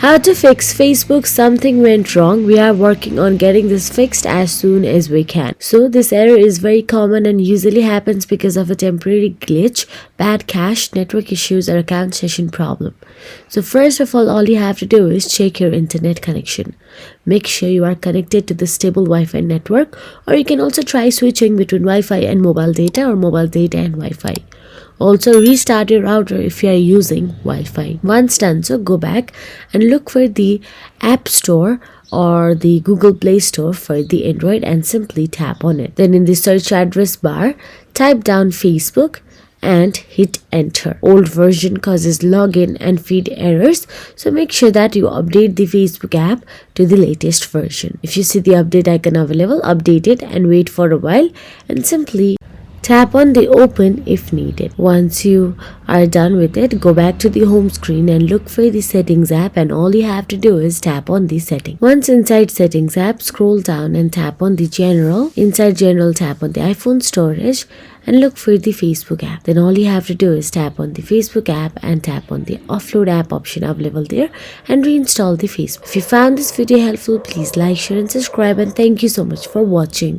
How to fix Facebook? Something went wrong. We are working on getting this fixed as soon as we can. So this error is very common and usually happens because of a temporary glitch, bad cache, network issues, or account session problem. So first of all you have to do is check your internet connection. Make sure you are connected to the stable Wi-Fi network, or you can also try switching between Wi-Fi and mobile data or mobile data and Wi-Fi. Also restart your router if you are using Wi-Fi. Once done so, go back and look for the App Store or the Google Play Store for the Android and simply tap on it. Then in the search address bar, type down Facebook and hit enter. Old version causes login and feed errors, so make sure that you update the Facebook app to the latest version. If you see the update icon available, update it and wait for a while and simply tap on the open if needed. Once you are done with it, go back to the home screen and look for the settings app, and all you have to do is tap on the setting. Once inside settings app, scroll down and tap on the general. Inside general, tap on the iPhone storage and look for the Facebook app. Then all you have to do is tap on the Facebook app and tap on the offload app option available there and reinstall the Facebook. If you found this video helpful, please like, share and subscribe, and thank you so much for watching.